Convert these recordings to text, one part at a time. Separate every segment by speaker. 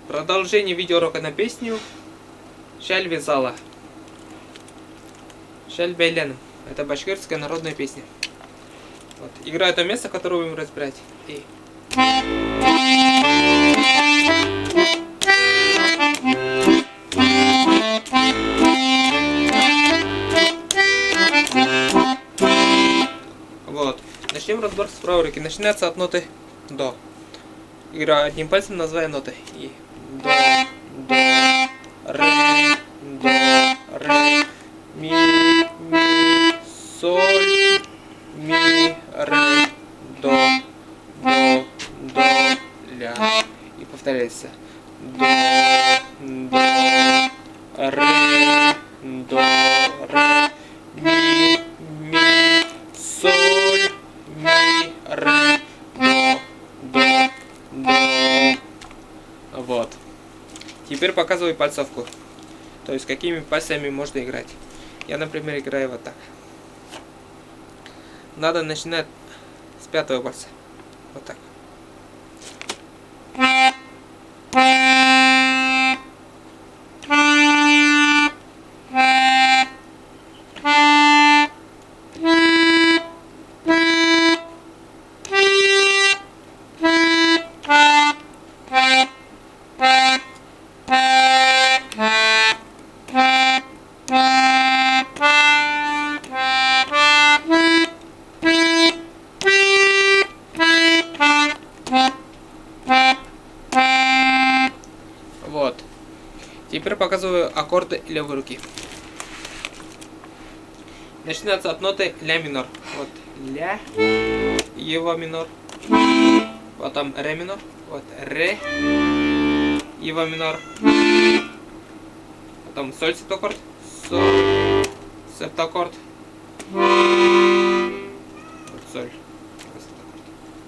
Speaker 1: Продолжение видеоурока на песню «Шаль вязала». «Шаль бейлен». Это башкирская народная песня. Вот. Играю то место, которое будем разбирать. И... Вот. Начнем разбор с правой руки. Начинается от ноты до. Играю одним пальцем, называя ноты. И до, ре, ми, соль, ми, ре, до, ля. И повторяется. До, ре, ми, соль, ми, ре, до. Вот. Теперь показываю пальцовку. То есть какими пальцами можно играть. Я, например, играю вот так. Надо начинать с пятого пальца. Вот так. Вот. Теперь показываю аккорды левой руки. Начинается от ноты ля минор. Вот ля, его минор. Потом ре минор. Вот ре, его минор. Потом соль септаккорд. Соль, септаккорд. Вот соль.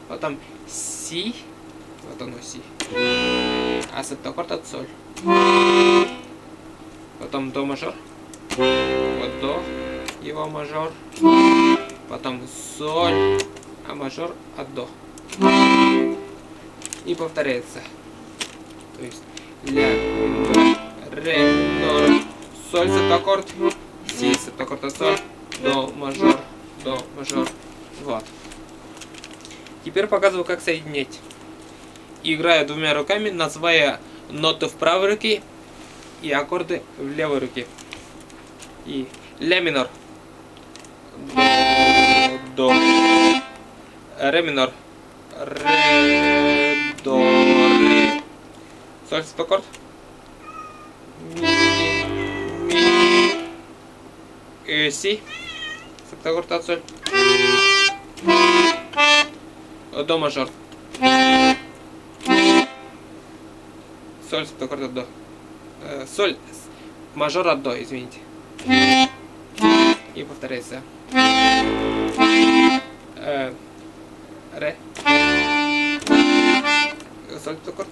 Speaker 1: Потом си. Вот оно си. А септаккорд от соль. Потом до мажор. Вот до, его мажор. Потом соль, а мажор от до. И повторяется. То есть ля, минор, ре, минор, соль, септаккорд, си, септаккорд от соль, до, мажор, вот. Теперь показываю, как соединять. Играю двумя руками, называя ноты в правой руке и аккорды в левой руке. И ля минор, до, ре минор, ре, до, ре, соль септаккорд, ми, си, септаккорд от соль, до мажор, соль септаккорд от до, соль мажор от до, извините. И повторяется. Ре, соль септаккорд,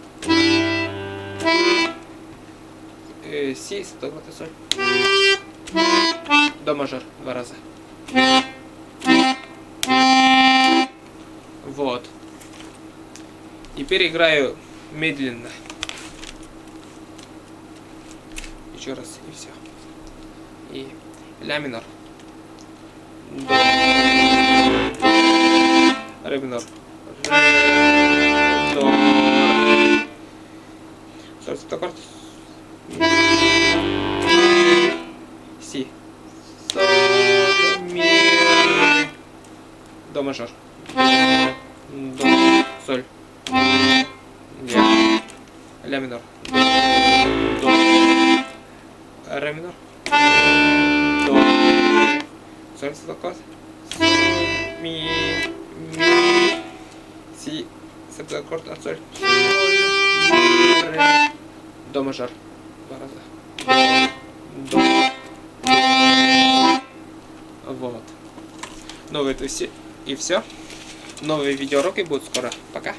Speaker 1: си септаккорд от соль, до мажор два раза. Вот. Теперь играю медленно. Еще раз, и все. И ля минор. До, ре минор. Ре, до, ре. Соль септаккорд. Си. Соль, ми, ре. До мажор. До, соль. Ля минор. До, ре минор. До, соль септаккорд. Ми, си, септаккорд от соль. Соль, ре, до мажор. Два раза. До. Вот. Ну, это все. И все. Новые видеоуроки будут скоро. Пока.